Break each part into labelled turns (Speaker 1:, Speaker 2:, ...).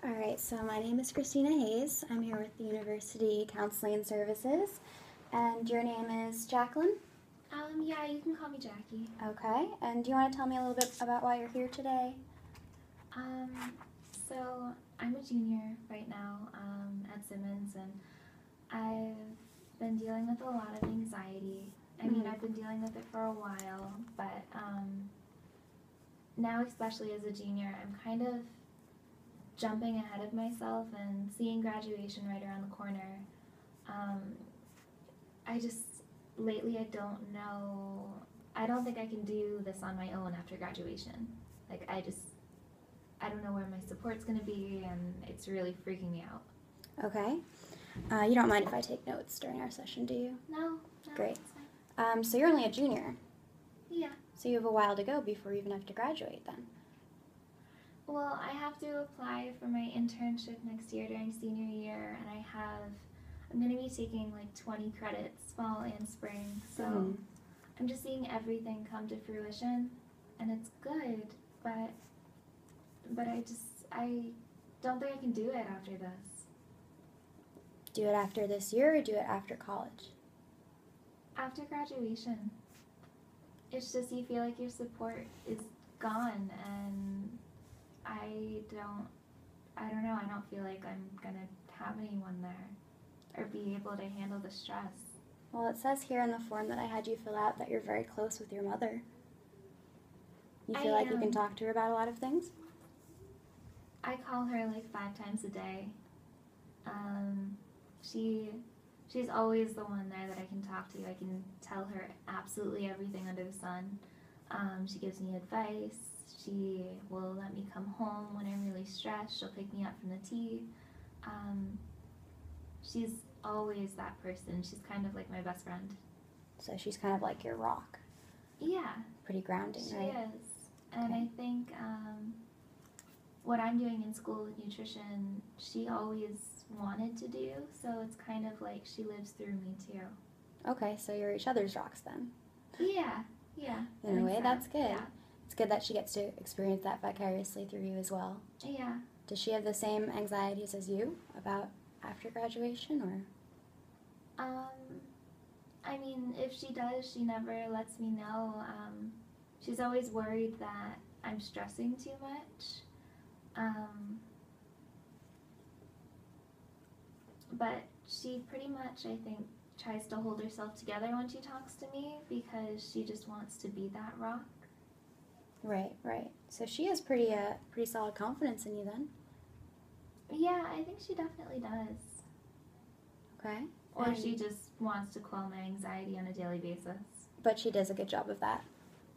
Speaker 1: All right, so my name is Christina Hayes. I'm here with the University Counseling Services, and your name is Jacqueline?
Speaker 2: Yeah, you can call me Jackie.
Speaker 1: Okay, and do you want to tell me a little bit about why you're here today?
Speaker 2: So I'm a junior right now at Simmons, and I've been dealing with a lot of anxiety. I mean, I've been dealing with it for a while, but now, especially as a junior, I'm kind of jumping ahead of myself and seeing graduation right around the corner. Lately, I don't think I can do this on my own after graduation. Like, I don't know where my support's gonna be, and it's really freaking me out.
Speaker 1: Okay. You don't mind if I take notes during our session, do you?
Speaker 2: No.
Speaker 1: Great.
Speaker 2: It's fine.
Speaker 1: So you're only a junior.
Speaker 2: Yeah.
Speaker 1: So you have a while to go before you even have to graduate then.
Speaker 2: Well, I have to apply for my internship next year during senior year, and I'm going to be taking like 20 credits fall and spring, so I'm just seeing everything come to fruition, and it's good, but I don't think I can do it after this.
Speaker 1: Do it after this year or do it after college?
Speaker 2: After graduation. It's just you feel like your support is gone, and I don't know, I don't feel like I'm gonna have anyone there or be able to handle the stress.
Speaker 1: Well, it says here in the form that I had you fill out that you're very close with your mother. You feel like you can talk to her about a lot of things?
Speaker 2: I call her like 5 times a day. She's always the one there that I can talk to. I can tell her absolutely everything under the sun. She gives me advice. She will let me come home when I'm really stressed. She'll pick me up from the T. She's always that person. She's kind of like my best friend.
Speaker 1: So she's kind of like your rock.
Speaker 2: Yeah.
Speaker 1: Pretty grounding, right?
Speaker 2: She is. And I think what I'm doing in school with nutrition, she always wanted to do, so it's kind of like she lives through me too.
Speaker 1: Okay, so you're each other's rocks then.
Speaker 2: Yeah.
Speaker 1: In a way, that's good.
Speaker 2: Yeah.
Speaker 1: It's good that she gets to experience that vicariously through you as well.
Speaker 2: Yeah.
Speaker 1: Does she have the same anxieties as you about after graduation, or?
Speaker 2: I mean, if she does, she never lets me know. She's always worried that I'm stressing too much. But she pretty much, I think, tries to hold herself together when she talks to me because she just wants to be that rock.
Speaker 1: Right. So she has pretty solid confidence in you then.
Speaker 2: Yeah, I think she definitely does.
Speaker 1: Okay.
Speaker 2: Or she just wants to quell my anxiety on a daily basis.
Speaker 1: But she does a good job of that.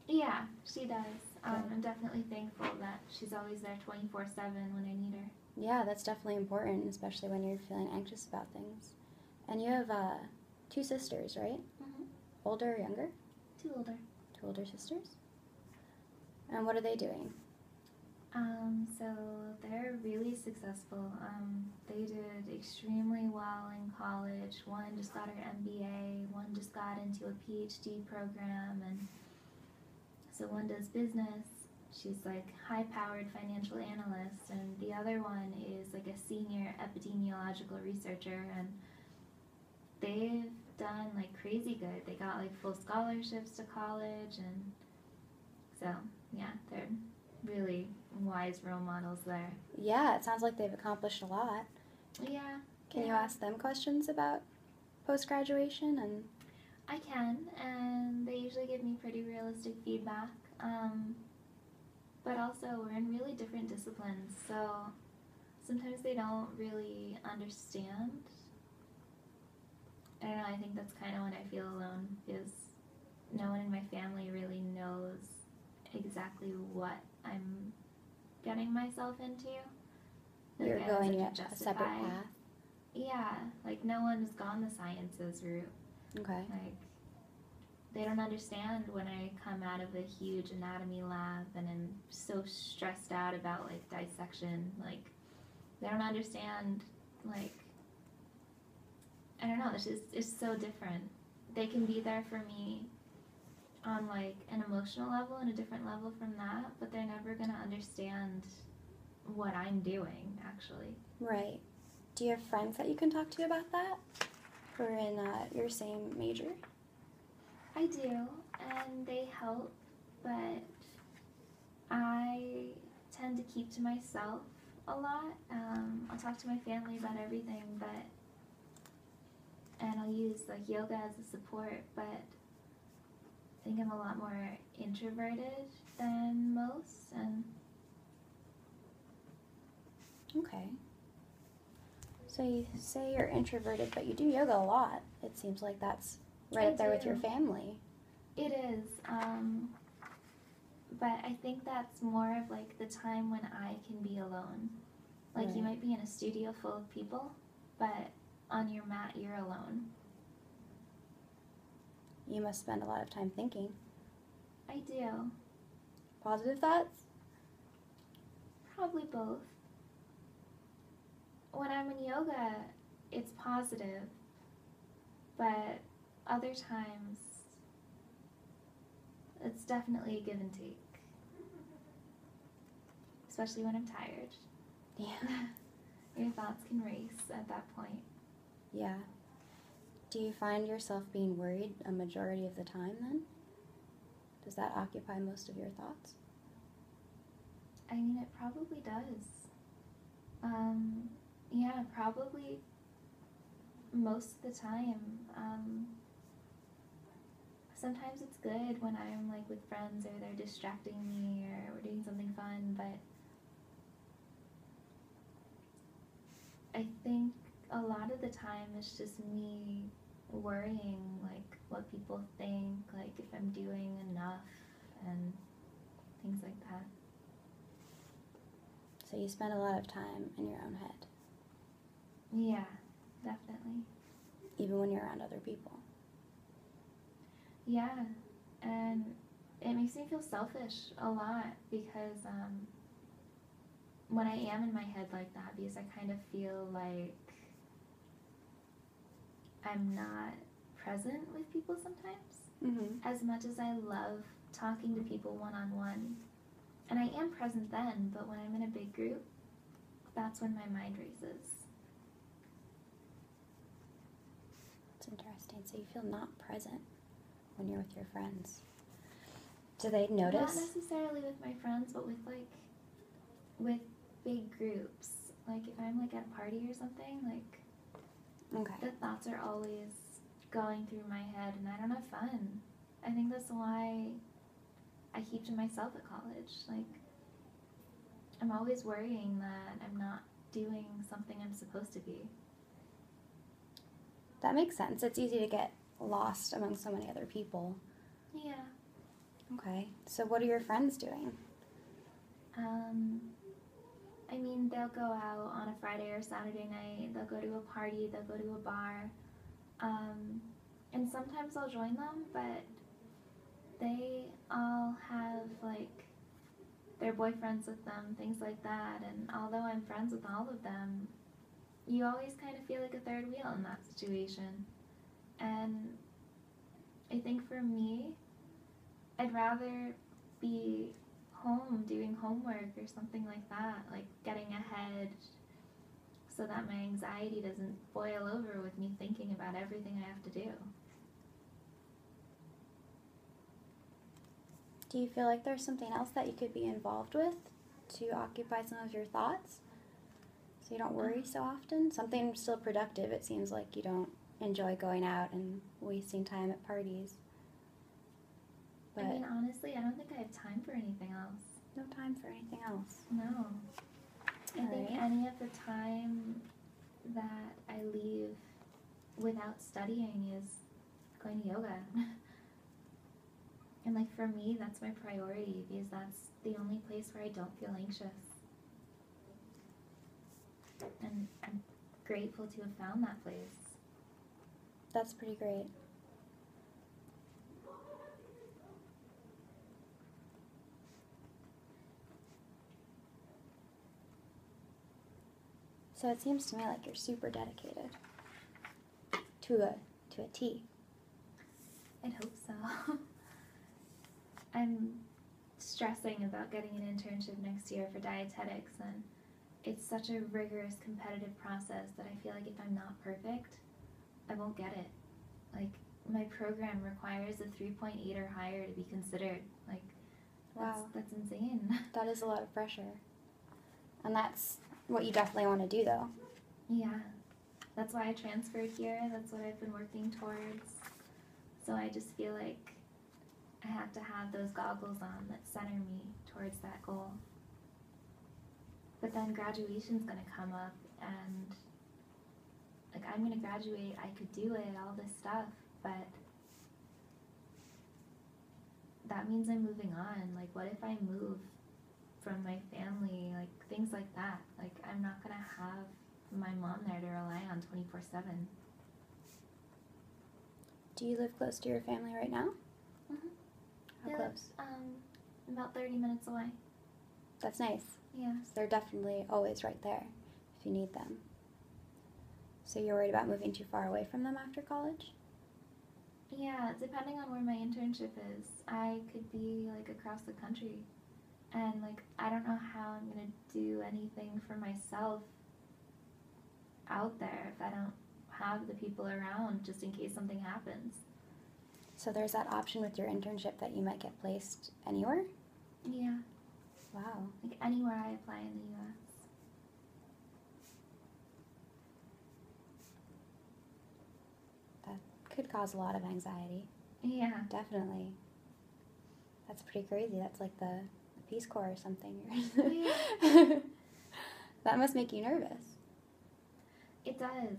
Speaker 2: Yeah, she does. I'm definitely thankful that she's always there 24/7 when I need her.
Speaker 1: Yeah, that's definitely important, especially when you're feeling anxious about things. And you have 2 sisters, right?
Speaker 2: Mm-hmm.
Speaker 1: Older or younger?
Speaker 2: 2 older.
Speaker 1: 2 older sisters? And what are they doing?
Speaker 2: So they're really successful. They did extremely well in college. One just got her MBA, one just got into a PhD program, and so one does business. She's like high-powered financial analyst, and the other one is like a senior epidemiological researcher, and they've done like crazy good. They got like full scholarships to college, and so yeah, they're really wise role models there.
Speaker 1: Yeah, it sounds like they've accomplished a lot.
Speaker 2: Yeah.
Speaker 1: Can you ask them questions about post-graduation? And
Speaker 2: I can, and they usually give me pretty realistic feedback. But also, we're in really different disciplines, so sometimes they don't really understand. I don't know, I think that's kind of when I feel alone, because no one in my family really knows exactly what I'm getting myself into. Like,
Speaker 1: you're going a separate path?
Speaker 2: Yeah, like no one's gone the sciences route.
Speaker 1: Okay.
Speaker 2: Like, they don't understand when I come out of a huge anatomy lab and I'm so stressed out about like dissection. Like, they don't understand, like, I don't know, it's so different. They can be there for me on like an emotional level and a different level from that, but they're never gonna understand what I'm doing, actually.
Speaker 1: Right. Do you have friends that you can talk to about that? Who are in your same major?
Speaker 2: I do, and they help, but I tend to keep to myself a lot. I'll talk to my family about everything, and I'll use like yoga as a support, but I think I'm a lot more introverted than most, and
Speaker 1: Okay. So you say you're introverted, but you do yoga a lot. It seems like that's right
Speaker 2: I
Speaker 1: up there with your
Speaker 2: do.
Speaker 1: family.
Speaker 2: It is. But I think that's more of like the time when I can be alone. Like you
Speaker 1: Right.
Speaker 2: might be in a studio full of people, but on your mat you're alone.
Speaker 1: You must spend a lot of time thinking.
Speaker 2: I do.
Speaker 1: Positive thoughts?
Speaker 2: Probably both. When I'm in yoga, it's positive, but other times it's definitely a give and take. Especially when I'm tired.
Speaker 1: Yeah.
Speaker 2: Your thoughts can race at that point.
Speaker 1: Yeah. Do you find yourself being worried a majority of the time then? Does that occupy most of your thoughts?
Speaker 2: I mean, it probably does. Yeah, probably most of the time. Sometimes it's good when I'm like with friends or they're distracting me or we're doing something fun, but I think a lot of the time it's just me worrying like what people think, like if I'm doing enough and things like that.
Speaker 1: So you spend a lot of time in your own head,
Speaker 2: Yeah, definitely.
Speaker 1: even when you're around other people.
Speaker 2: Yeah, and it makes me feel selfish a lot because when I am in my head like that, because I kind of feel like I'm not present with people sometimes.
Speaker 1: Mm-hmm.
Speaker 2: As much as I love talking to people one-on-one, and I am present then, but when I'm in a big group, that's when my mind races.
Speaker 1: It's interesting. So you feel not present when you're with your friends. Do they notice?
Speaker 2: Not necessarily with my friends, but with big groups. Like if I'm like at a party or something, like
Speaker 1: Okay.
Speaker 2: the thoughts are always going through my head and I don't have fun. I think that's why I keep to myself at college. Like I'm always worrying that I'm not doing something I'm supposed to be.
Speaker 1: That makes sense. It's easy to get lost among so many other people.
Speaker 2: Yeah.
Speaker 1: Okay. So what are your friends doing?
Speaker 2: I mean, they'll go out on a Friday or Saturday night, they'll go to a party, they'll go to a bar, and sometimes I'll join them, but they all have, like, their boyfriends with them, things like that, and although I'm friends with all of them, you always kind of feel like a third wheel in that situation, and I think for me, I'd rather be home doing homework or something like that, like getting ahead so that my anxiety doesn't boil over with me thinking about everything I have to do.
Speaker 1: Do you feel like there's something else that you could be involved with to occupy some of your thoughts so you don't worry so often? Something still productive. It seems like you don't enjoy going out and wasting time at parties. But
Speaker 2: I mean, honestly, I don't think I have time for anything else.
Speaker 1: no time for anything else.
Speaker 2: No. I think
Speaker 1: Alright.
Speaker 2: any of the time that I leave without studying is going to yoga. And like for me, that's my priority because that's the only place where I don't feel anxious. And I'm grateful to have found that place.
Speaker 1: That's pretty great. So it seems to me like you're super dedicated to a T.
Speaker 2: I'd hope so. I'm stressing about getting an internship next year for dietetics, and it's such a rigorous competitive process that I feel like if I'm not perfect, I won't get it. Like, my program requires a 3.8 or higher to be considered. Like,
Speaker 1: Wow.
Speaker 2: that's insane.
Speaker 1: That is a lot of pressure. And that's what you definitely want to do, though.
Speaker 2: Yeah, that's why I transferred here. That's what I've been working towards. So I just feel like I have to have those goggles on that center me towards that goal. But then graduation's gonna come up, and like, I'm gonna graduate, I could do it, all this stuff, but that means I'm moving on. Like, what if I move from my family, like things like that? Like, I'm not gonna have my mom there to rely on 24/7.
Speaker 1: Do you live close to your family right now?
Speaker 2: Mhm.
Speaker 1: How
Speaker 2: Yeah,
Speaker 1: close?
Speaker 2: About 30 minutes away.
Speaker 1: That's nice.
Speaker 2: Yeah.
Speaker 1: So they're definitely always right there if you need them. So you're worried about moving too far away from them after college?
Speaker 2: Yeah, depending on where my internship is, I could be like across the country. And like, I don't know how I'm gonna do anything for myself out there if I don't have the people around just in case something happens.
Speaker 1: So there's that option with your internship that you might get placed anywhere?
Speaker 2: Yeah,
Speaker 1: Wow.
Speaker 2: like anywhere I apply in the US.
Speaker 1: That could cause a lot of anxiety.
Speaker 2: Yeah.
Speaker 1: Definitely. That's pretty crazy. That's like the Peace Corps or something.
Speaker 2: Yeah.
Speaker 1: That must make you nervous.
Speaker 2: It does.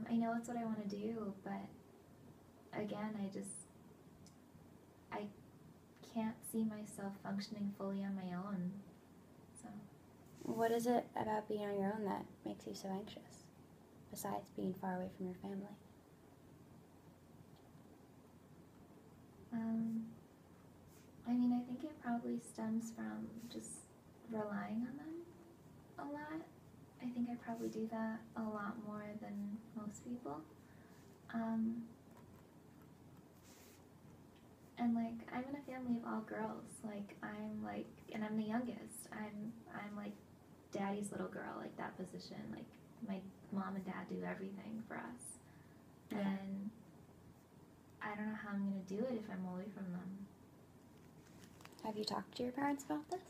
Speaker 2: I know it's what I want to do, but again, I can't see myself functioning fully on my own. So,
Speaker 1: What is it about being on your own that makes you so anxious, besides being far away from your family?
Speaker 2: I mean, I think it probably stems from just relying on them a lot. I think I probably do that a lot more than most people. And like, I'm in a family of all girls. Like, and I'm the youngest. I'm like daddy's little girl, like that position. Like, my mom and dad do everything for us.
Speaker 1: Yeah.
Speaker 2: And I don't know how I'm gonna do it if I'm away from them.
Speaker 1: Have you talked to your parents about this?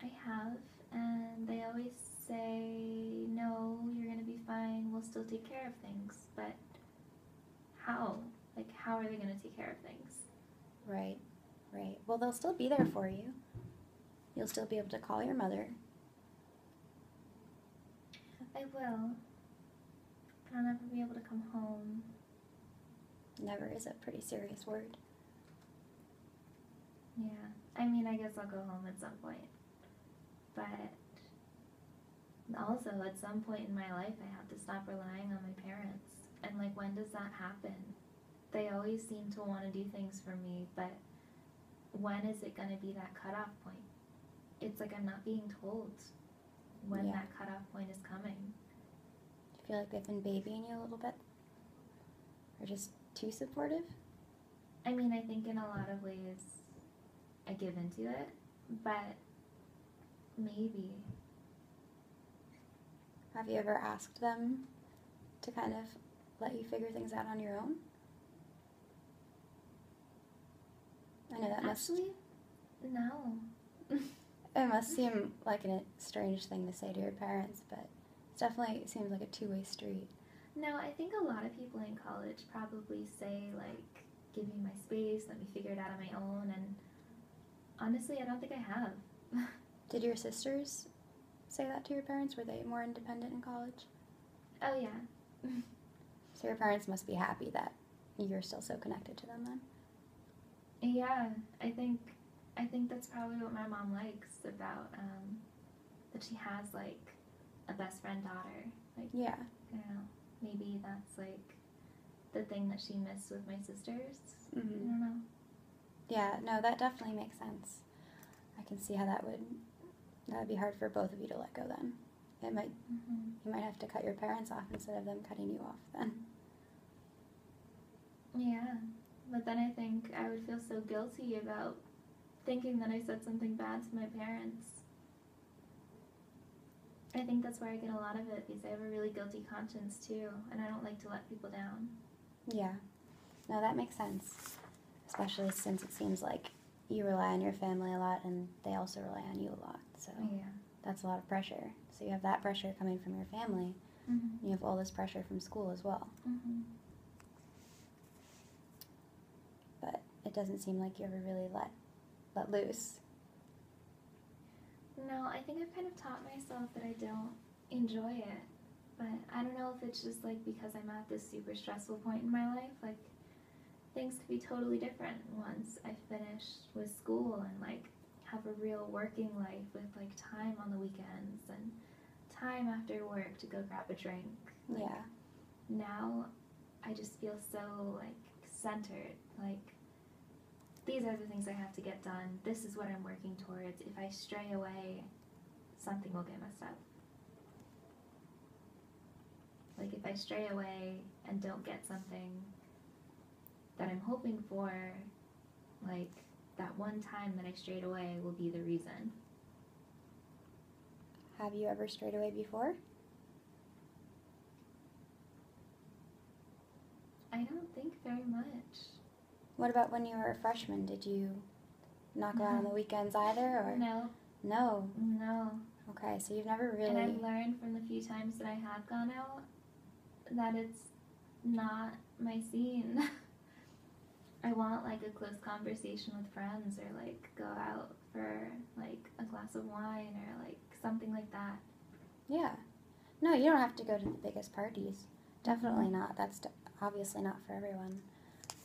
Speaker 2: I have, and they always say, no, you're gonna be fine, we'll still take care of things, but how? Like, how are they gonna take care of things?
Speaker 1: Right, right. Well, they'll still be there for you. You'll still be able to call your mother.
Speaker 2: I will, but I'll never be able to come home.
Speaker 1: Never is a pretty serious word.
Speaker 2: Yeah, I mean, I guess I'll go home at some point, but also at some point in my life I have to stop relying on my parents. And like, when does that happen? They always seem to want to do things for me, but when is it going to be that cutoff point? It's like I'm not being told when that cutoff point is coming.
Speaker 1: Do you feel like they've been babying you a little bit? Or just too supportive?
Speaker 2: I mean, I think in a lot of ways I give into it, but maybe.
Speaker 1: Have you ever asked them to kind of let you figure things out on your own? I know that
Speaker 2: Actually, no.
Speaker 1: it must seem like a strange thing to say to your parents, but it definitely seems like a two-way street.
Speaker 2: No, I think a lot of people in college probably say, like, give me my space, let me figure it out on my own, and honestly, I don't think I have.
Speaker 1: Did your sisters say that to your parents? Were they more independent in college?
Speaker 2: Oh, yeah.
Speaker 1: So your parents must be happy that you're still so connected to them then.
Speaker 2: Yeah, I think that's probably what my mom likes about, that she has, like, a best friend daughter. Like,
Speaker 1: Yeah.
Speaker 2: I don't know, maybe that's, like, the thing that she missed with my sisters. I don't know.
Speaker 1: Yeah, no, that definitely makes sense. I can see how that would be hard for both of you to let go then. It might, you might have to cut your parents off instead of them cutting you off then.
Speaker 2: Yeah, but then I think I would feel so guilty about thinking that I said something bad to my parents. I think that's where I get a lot of it, because I have a really guilty conscience too, and I don't like to let people down.
Speaker 1: Yeah. No, that makes sense. Especially since it seems like you rely on your family a lot and they also rely on you a lot. So
Speaker 2: Yeah.
Speaker 1: that's a lot of pressure. So you have that pressure coming from your family.
Speaker 2: Mm-hmm.
Speaker 1: You have all this pressure from school as well.
Speaker 2: Mm-hmm.
Speaker 1: But it doesn't seem like you ever really let loose.
Speaker 2: No, I think I've kind of taught myself that I don't enjoy it. But I don't know if it's just like because I'm at this super stressful point in my life. Like, things could be totally different once I finish with school and like have a real working life with like time on the weekends and time after work to go grab a drink. Like,
Speaker 1: Yeah.
Speaker 2: now I just feel so like centered. Like, these are the things I have to get done. This is what I'm working towards. If I stray away, something will get messed up. Like, if I stray away and don't get something that I'm hoping for, like, that one time that I strayed away will be the reason.
Speaker 1: Have you ever strayed away before?
Speaker 2: I don't think very much.
Speaker 1: What about when you were a freshman? Did you not go out on the weekends either? Or
Speaker 2: No.
Speaker 1: No.
Speaker 2: No.
Speaker 1: Okay, so you've never really...
Speaker 2: And I've learned from the few times that I have gone out that it's not my scene. I want like a close conversation with friends, or like go out for like a glass of wine, or like something like that.
Speaker 1: Yeah. No, you don't have to go to the biggest parties. Definitely not. That's obviously not for everyone.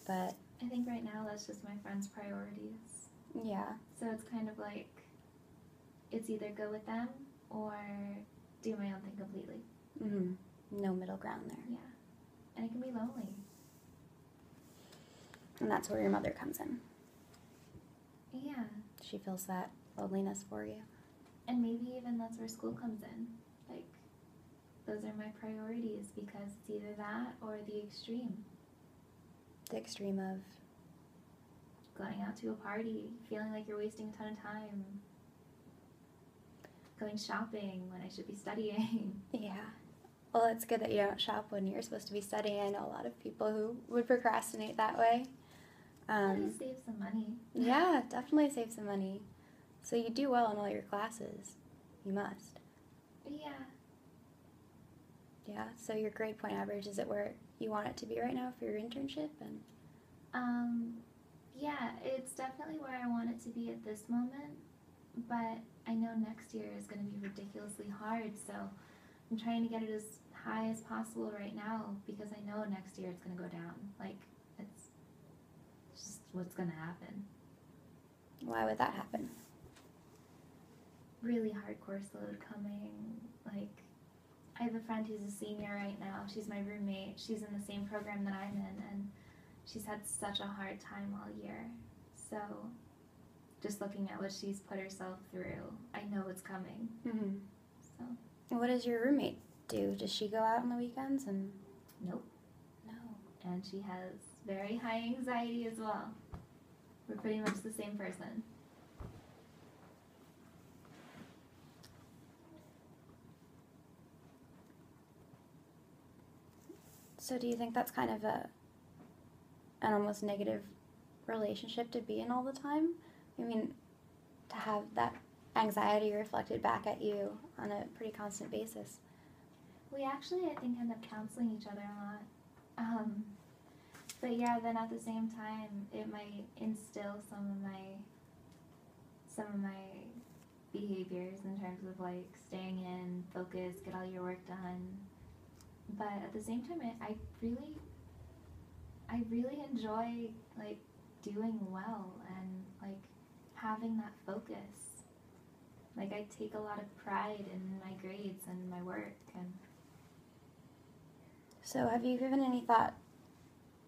Speaker 1: But
Speaker 2: I think right now that's just my friends' priorities.
Speaker 1: yeah.
Speaker 2: So it's kind of like, it's either go with them or do my own thing completely.
Speaker 1: Mm-hmm. No middle ground there.
Speaker 2: Yeah. And it can be lonely.
Speaker 1: And that's where your mother comes in.
Speaker 2: Yeah.
Speaker 1: She feels that loneliness for you.
Speaker 2: And maybe even that's where school comes in. Like, those are my priorities, because it's either that or the extreme.
Speaker 1: The extreme of...
Speaker 2: Going out to a party, feeling like you're wasting a ton of time. Going shopping when I should be studying.
Speaker 1: Yeah. Well, it's good that you don't shop when you're supposed to be studying. I know a lot of people who would procrastinate that way.
Speaker 2: Save some money.
Speaker 1: Yeah, definitely save some money. So you do well in all your classes. You must.
Speaker 2: Yeah.
Speaker 1: Yeah, so your grade point average, is it where you want it to be right now for your internship? And
Speaker 2: Yeah, it's definitely where I want it to be at this moment, but I know next year is going to be ridiculously hard, so I'm trying to get it as high as possible right now, because I know next year it's going to go down. Like, it's just what's going to happen.
Speaker 1: Why would that happen?
Speaker 2: Really hard course load coming. Like, I have a friend who's a senior right now. She's my roommate. She's in the same program that I'm in, and she's had such a hard time all year. So just looking at what she's put herself through, I know it's coming.
Speaker 1: Mm-hmm.
Speaker 2: So.
Speaker 1: And what does your roommate do? Does she go out on the weekends? And
Speaker 2: Nope.
Speaker 1: No.
Speaker 2: And she has very high anxiety as well. We're pretty much the same person.
Speaker 1: So do you think that's kind of an almost negative relationship to be in all the time? I mean, to have that anxiety reflected back at you on a pretty constant basis.
Speaker 2: We actually, I think, end up counseling each other a lot. But yeah, then at the same time, it might instill some of my behaviors in terms of like staying in, focus, get all your work done. But at the same time, I really enjoy like doing well and like having that focus. Like, I take a lot of pride in my grades and my work. And
Speaker 1: so have you given any thought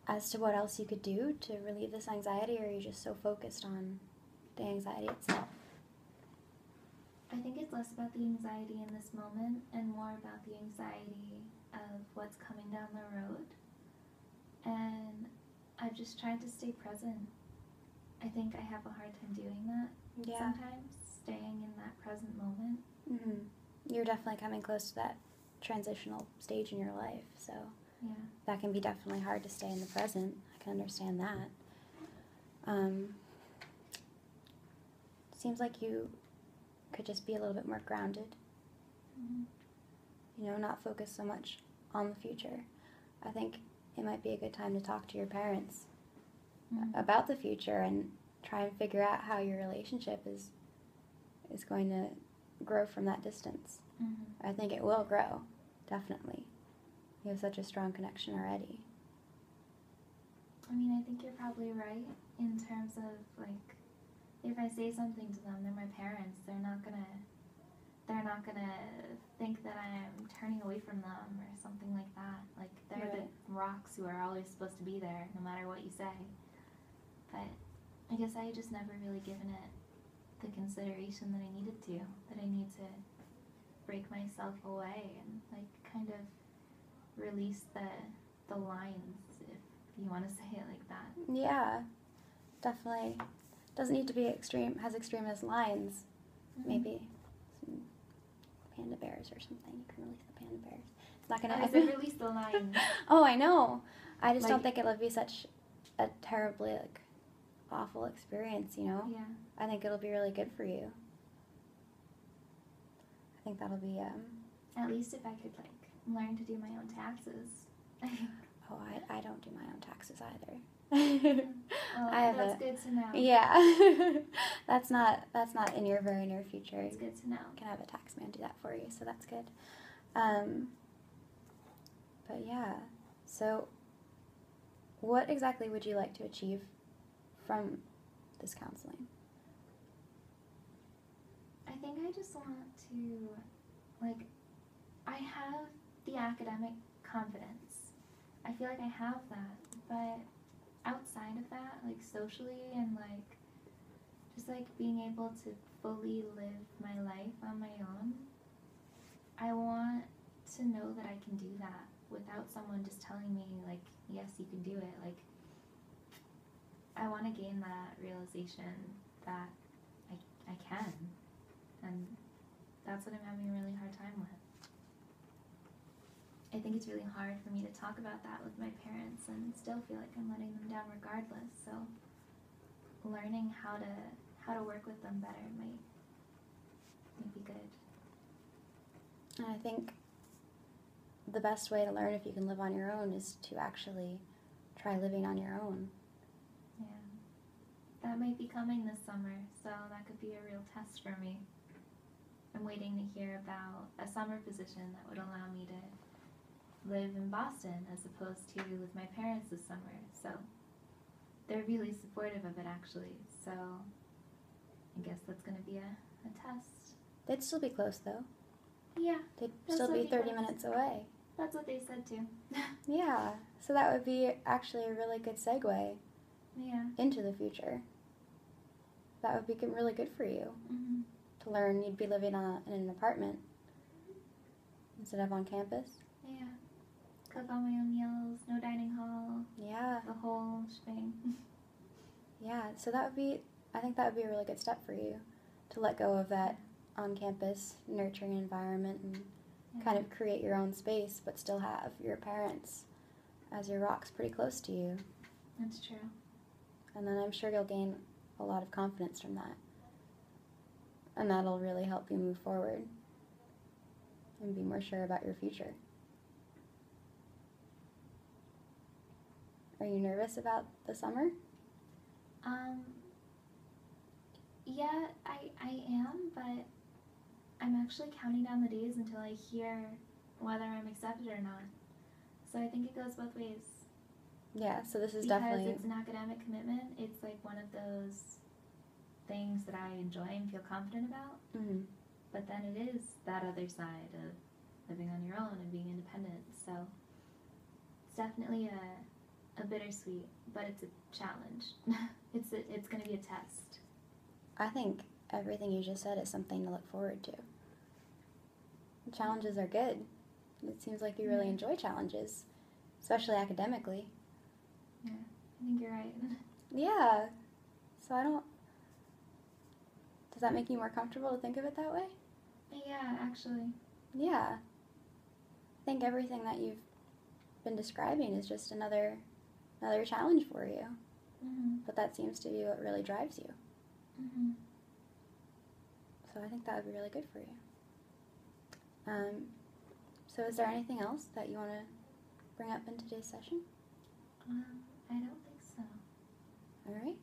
Speaker 1: as to what else you could do to relieve this anxiety, or are you just so focused on the anxiety itself?
Speaker 2: I think it's less about the anxiety in this moment and more about the anxiety of what's coming down the road. And I've just tried to stay present. I think I have a hard time doing that
Speaker 1: Yeah.
Speaker 2: sometimes, staying in that present moment.
Speaker 1: Mm-hmm. You're definitely coming close to that transitional stage in your life, so
Speaker 2: Yeah.
Speaker 1: that can be definitely hard to stay in the present. I can understand that. Seems like you could just be a little bit more grounded.
Speaker 2: Mm-hmm.
Speaker 1: You know, not focus so much on the future. I think it might be a good time to talk to your parents
Speaker 2: Mm-hmm.
Speaker 1: about the future and try and figure out how your relationship is going to grow from that distance.
Speaker 2: Mm-hmm.
Speaker 1: I think it will grow, definitely. You have such a strong connection already.
Speaker 2: I mean, I think you're probably right in terms of, like, if I say something to them, they're my parents. They're not gonna think that I'm turning away from them or something like that. Like, they're
Speaker 1: Right.
Speaker 2: the rocks who are always supposed to be there, no matter what you say. But I guess I just never really given it the consideration that I needed to. That I need to break myself away and, like, kind of release the lines, if you want to say it like that.
Speaker 1: Yeah, definitely. Doesn't need to be extreme as lines.
Speaker 2: Mm-hmm.
Speaker 1: Maybe some panda bears or something. You can release the panda bears. It's not gonna.
Speaker 2: I said release the lines.
Speaker 1: Oh, I know. I just don't
Speaker 2: Like-
Speaker 1: think it'll be such a terribly awful experience. You know.
Speaker 2: Yeah.
Speaker 1: I think it'll be really good for you. I think that'll be.
Speaker 2: At least if I could, like, learn to do my own taxes.
Speaker 1: Oh, I don't do my own taxes either.
Speaker 2: Well,
Speaker 1: I have
Speaker 2: that's good to know.
Speaker 1: Yeah, that's not in your very near future.
Speaker 2: It's good to know.
Speaker 1: You can have a tax man do that for you, so that's good. But yeah, so what exactly would you like to achieve from this counseling?
Speaker 2: I think I just want to, like, I have the academic confidence. I feel like I have that, but outside of that, like, socially and, like, just, like, being able to fully live my life on my own, I want to know that I can do that without someone just telling me, like, yes, you can do it. Like, I want to gain that realization that I can, and that's what I'm having a really hard time with. I think it's really hard for me to talk about that with my parents and still feel like I'm letting them down regardless. So learning how to work with them better might be good.
Speaker 1: And I think the best way to learn if you can live on your own is to actually try living on your own.
Speaker 2: Yeah. That might be coming this summer, so that could be a real test for me. I'm waiting to hear about a summer position that would allow me to live in Boston as opposed to with my parents this summer. So they're really supportive of it, actually. So I guess that's going to be a test.
Speaker 1: They'd still be close, though.
Speaker 2: Yeah,
Speaker 1: They'd
Speaker 2: They'll
Speaker 1: still
Speaker 2: still
Speaker 1: be
Speaker 2: be
Speaker 1: 30
Speaker 2: close.
Speaker 1: minutes away.
Speaker 2: that's what they said too.
Speaker 1: Yeah, so that would be actually a really good segue
Speaker 2: Yeah.
Speaker 1: into the future. That would be really good for you
Speaker 2: Mm-hmm.
Speaker 1: to learn. You'd be living in an apartment instead of on campus.
Speaker 2: Yeah. Cook all my own meals, no dining hall,
Speaker 1: Yeah,
Speaker 2: the whole shebang.
Speaker 1: yeah. So I think that would be a really good step for you to let go of that on-campus nurturing environment and kind of create your own space, but still have your parents as your rocks pretty close to you.
Speaker 2: That's true.
Speaker 1: And then I'm sure you'll gain a lot of confidence from that. And that'll really help you move forward and be more sure about your future. Are you nervous about the summer?
Speaker 2: Yeah, I am, but I'm actually counting down the days until I hear whether I'm accepted or not. So I think it goes both ways.
Speaker 1: Yeah, so this is
Speaker 2: Because
Speaker 1: definitely...
Speaker 2: it's an academic commitment, it's like one of those things that I enjoy and feel confident about.
Speaker 1: Mhm.
Speaker 2: But then it is that other side of living on your own and being independent. So it's definitely a bittersweet, but it's a challenge. It's going to be a test.
Speaker 1: I think everything you just said is something to look forward to. Challenges are good. It seems like you really
Speaker 2: Yeah.
Speaker 1: enjoy challenges, especially academically.
Speaker 2: Yeah, I think you're right.
Speaker 1: Yeah. So I don't. Does that make you more comfortable to think of it that way?
Speaker 2: Yeah, actually.
Speaker 1: Yeah. I think everything that you've been describing is just another challenge for you.
Speaker 2: Mhm.
Speaker 1: But that seems to be what really drives you.
Speaker 2: Mhm.
Speaker 1: So I think that would be really good for you. So is there anything else that you want to bring up in today's session?
Speaker 2: I don't think so.
Speaker 1: All right.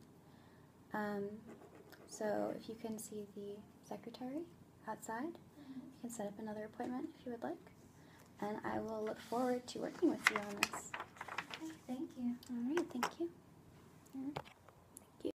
Speaker 1: So if you can see the secretary outside, you can set up another appointment if you would like. And I will look forward to working with you on this.
Speaker 2: Okay, thank you.
Speaker 1: All right, thank you. All right.